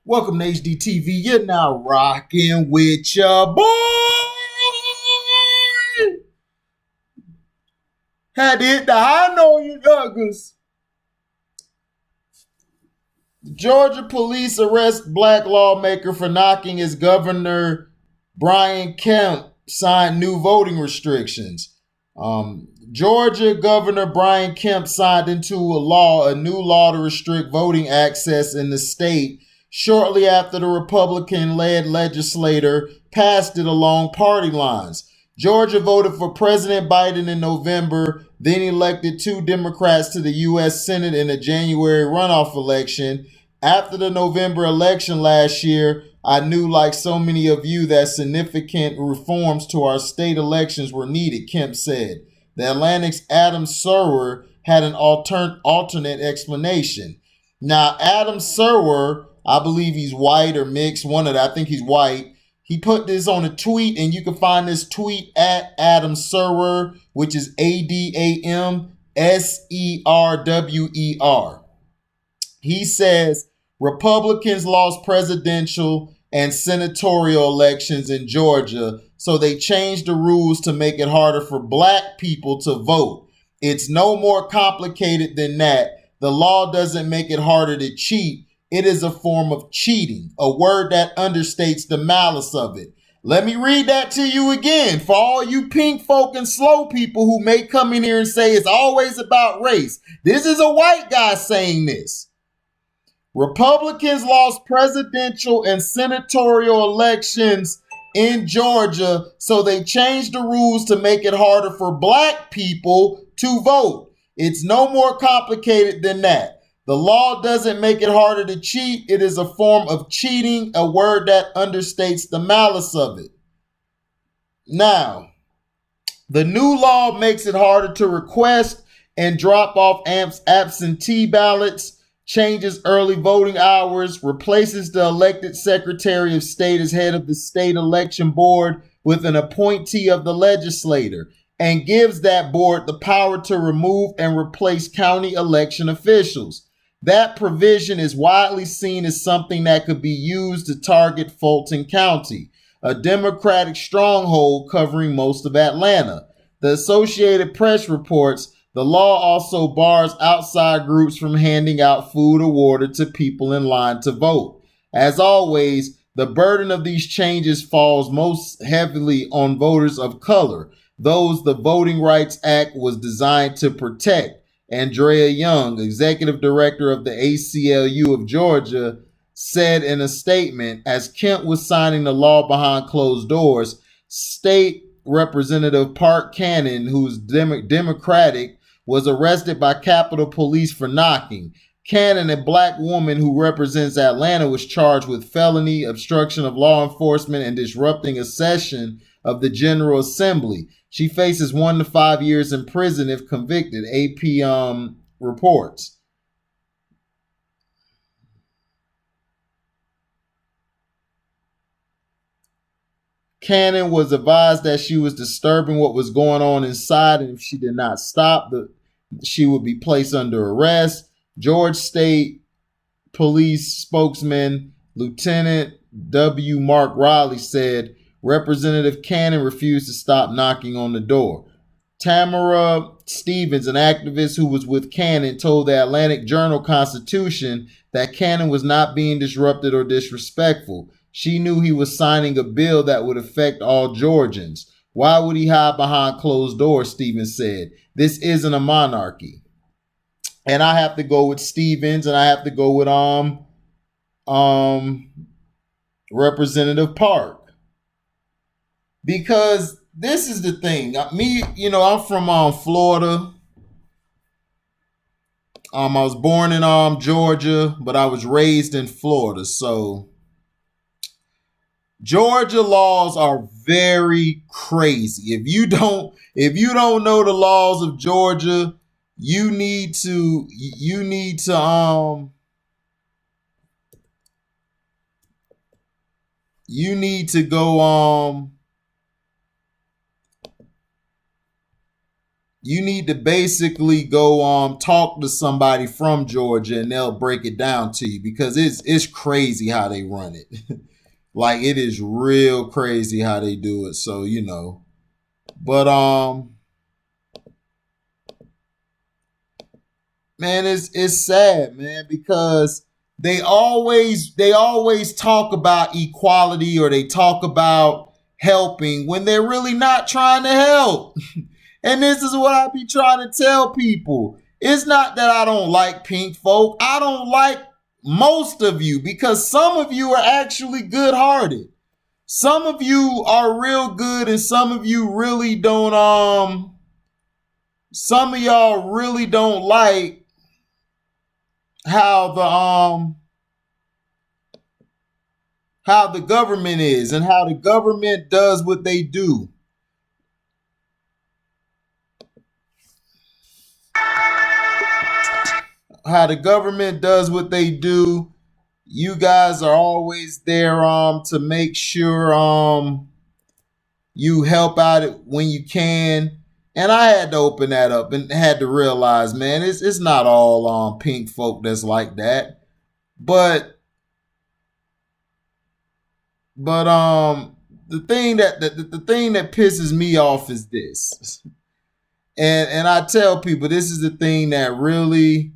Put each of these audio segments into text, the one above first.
Welcome to HDTV. You're now rocking with your boy. Had to hit the high note, you nuggers. Georgia police arrest black lawmaker for knocking his governor Kemp signed new voting restrictions. Georgia Governor Brian Kemp signed into a new law to restrict voting access in the state shortly after the Republican-led legislature passed it along party lines. Georgia voted for President Biden in November, then elected two Democrats to the U.S. Senate in a January runoff election. After the November election last year, I knew, like so many of you, that significant reforms to our state elections were needed, Kemp said. The Atlantic's Adam Serwer had an alternate explanation. Now, Adam Serwer, I believe he's white or mixed, I think he's white. He put this on a tweet, and you can find this tweet at Adam Serwer, which is ADAMSERWER. He says Republicans lost presidential and senatorial elections in Georgia, so they changed the rules to make it harder for black people to vote. It's no more complicated than that. The law doesn't make it harder to cheat. It is a form of cheating, a word that understates the malice of it. Let me read that to you again for all you pink folk and slow people who may come in here and say it's always about race. This is a white guy saying this. Republicans lost presidential and senatorial elections in Georgia, so they changed the rules to make it harder for black people to vote. It's no more complicated than that. The law doesn't make it harder to cheat. It is a form of cheating, a word that understates the malice of it. Now, the new law makes it harder to request and drop off absentee ballots, changes early voting hours, replaces the elected Secretary of State as head of the state election board with an appointee of the legislature, and gives that board the power to remove and replace county election officials. That provision is widely seen as something that could be used to target Fulton County, a Democratic stronghold covering most of Atlanta. The Associated Press reports the law also bars outside groups from handing out food or water to people in line to vote. As always, the burden of these changes falls most heavily on voters of color, those the Voting Rights Act was designed to protect. Andrea Young, executive director of the ACLU of Georgia, said in a statement as Kemp was signing the law behind closed doors. State Representative Parkcannon, who's Democratic, was arrested by Capitol Police for knocking. Cannon, a black woman who represents Atlanta, was charged with felony, obstruction of law enforcement, and disrupting a session of the General Assembly. She faces 1 to 5 years in prison if convicted, AP reports. Cannon was advised that she was disturbing what was going on inside, and if she did not stop, she would be placed under arrest. Georgia State Police spokesman Lieutenant W. Mark Riley said Representative Cannon refused to stop knocking on the door. Tamara Stevens, an activist who was with Cannon, told the Atlantic Journal-Constitution that Cannon was not being disrupted or disrespectful. She knew he was signing a bill that would affect all Georgians. Why would he hide behind closed doors, Stevens said. This isn't a monarchy. And I have to go with Stevens, and I have to go with Representative Park. Because this is the thing. I'm from Florida. I was born in Georgia, but I was raised in Florida. So Georgia laws are very crazy. If you don't know the laws of Georgia, you need to you need to basically go talk to somebody from Georgia and they'll break it down to you, because it's crazy how they run it. Like, it is real crazy how they do it. So, but man, it's sad, man, because they always talk about equality, or they talk about helping when they're really not trying to help. And this is what I be trying to tell people. It's not that I don't like pink folk. I don't like most of you, because some of you are actually good-hearted. Some of you are real good, and some of you really don't, some of y'all really don't like how the government is, and how the government does what they do. How the government does what they do. You guys are always there to make sure you help out when you can. And I had to open that up and had to realize, man, it's not all pink folk that's like that. But the thing that pisses me off is this. And I tell people, this is the thing that really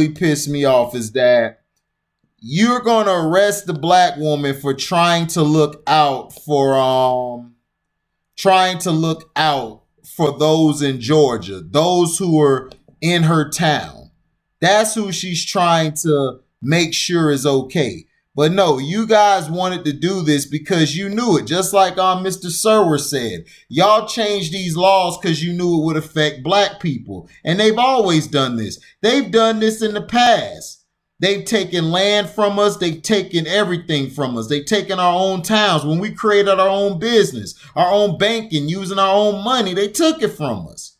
pissed me off, is that you're going to arrest the black woman for trying to look out for those in Georgia, those who are in her town. That's who she's trying to make sure is okay. But no, you guys wanted to do this because you knew it. Just like Mr. Serwer said, y'all changed these laws because you knew it would affect black people. And they've always done this. They've done this in the past. They've taken land from us. They've taken everything from us. They've taken our own towns. When we created our own business, our own banking, using our own money, they took it from us.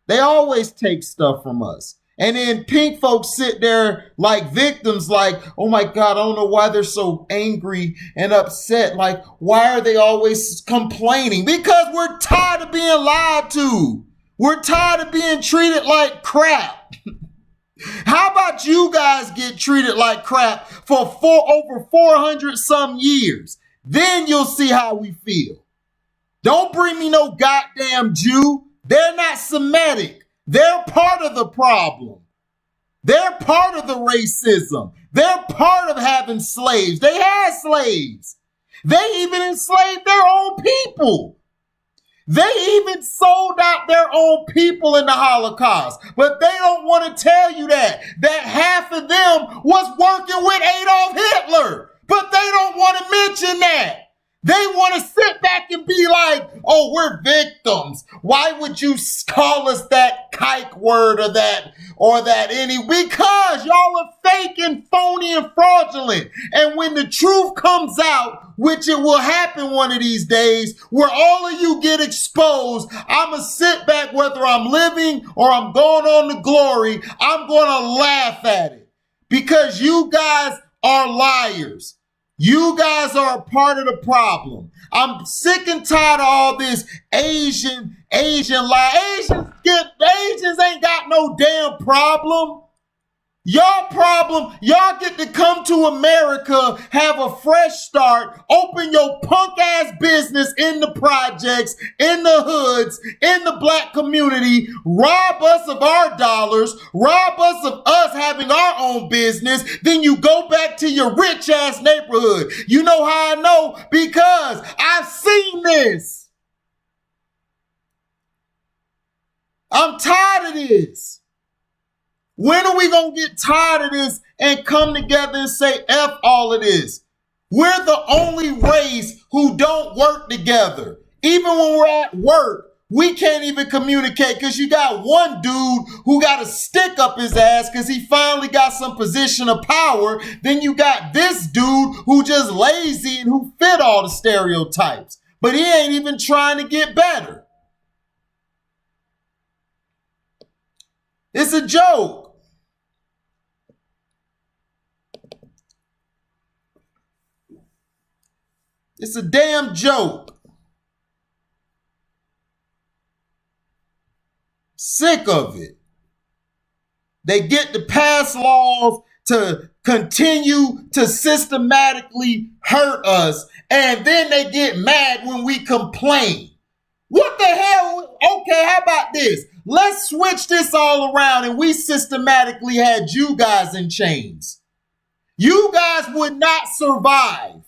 They always take stuff from us. And then pink folks sit there like victims, like, oh my God, I don't know why they're so angry and upset. Like, why are they always complaining? Because we're tired of being lied to. We're tired of being treated like crap. How about you guys get treated like crap for over 400 some years? Then you'll see how we feel. Don't bring me no goddamn Jew. They're not Semitic. They're part of the problem. They're part of the racism. They're part of having slaves. They had slaves. They even enslaved their own people. They even sold out their own people in the Holocaust. But they don't want to tell you that half of them was working with Adolf Hitler. But they don't want to mention that. They want to sit back and be like, oh, we're victims. Why would you call us that kike word or that because y'all are fake and phony and fraudulent. And when the truth comes out, which it will happen one of these days, where all of you get exposed, I'm going to sit back, whether I'm living or I'm going on to glory, I'm going to laugh at it. Because you guys are liars. You guys are a part of the problem. I'm sick and tired of all this Asian lie. Asians ain't got no damn problem. Y'all get to come to America, have a fresh start, open your punk ass business in the projects, in the hoods, in the black community, rob us of our dollars, rob us of us having our own business, then you go back to your rich ass neighborhood. You know how I know? Because I've seen this. I'm tired of this. When are we going to get tired of this and come together and say F all of this? We're the only race who don't work together. Even when we're at work, we can't even communicate because you got one dude who got a stick up his ass because he finally got some position of power. Then you got this dude who just lazy and who fit all the stereotypes. But he ain't even trying to get better. It's a joke. It's a damn joke. Sick of it. They get to pass laws to continue to systematically hurt us, and then they get mad when we complain. What the hell? Okay, how about this? Let's switch this all around and we systematically had you guys in chains. You guys would not survive.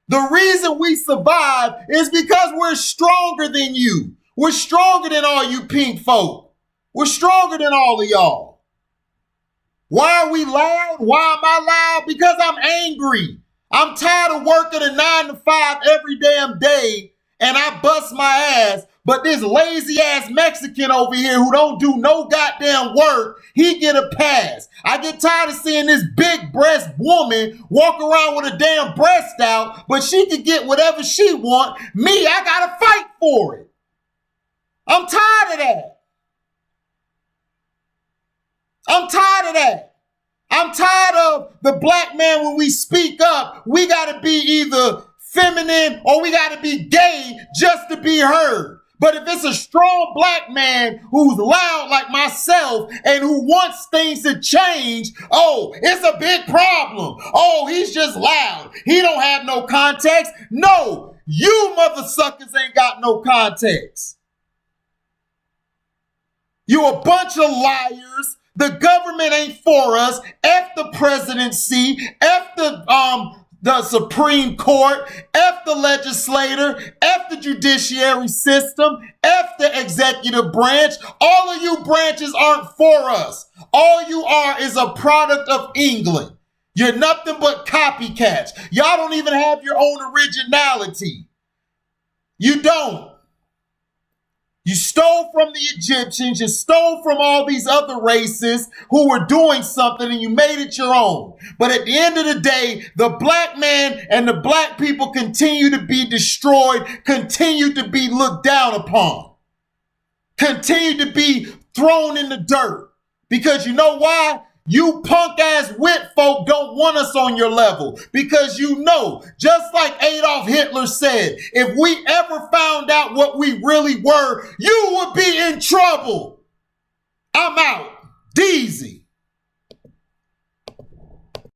The reason we survive is because we're stronger than you. We're stronger than all you pink folk. We're stronger than all of y'all. Why are we loud? Why am I loud? Because I'm angry. I'm tired of working a 9 to 5 every damn day and I bust my ass. But this lazy ass Mexican over here who don't do no goddamn work, he get a pass. I get tired of seeing this big breast woman walk around with a damn breast out, but she can get whatever she want. Me, I gotta fight for it. I'm tired of that. I'm tired of that. I'm tired of the black man when we speak up, we gotta be either feminine or we gotta be gay just to be heard. But if it's a strong black man who's loud like myself and who wants things to change, oh, it's a big problem. Oh, he's just loud. He don't have no context. No, you mother suckers ain't got no context. You a bunch of liars. The government ain't for us. F the presidency. F the Supreme Court, F the legislator, F the judiciary system, F the executive branch. All of you branches aren't for us. All you are is a product of England. You're nothing but copycats. Y'all don't even have your own originality. You don't. You stole from the Egyptians, you stole from all these other races who were doing something and you made it your own. But at the end of the day, the black man and the black people continue to be destroyed, continue to be looked down upon, continue to be thrown in the dirt. Because you know why? You punk ass wit folk don't want us on your level because you know, just like Adolf Hitler said, if we ever found out what we really were, you would be in trouble. I'm out. Deezy.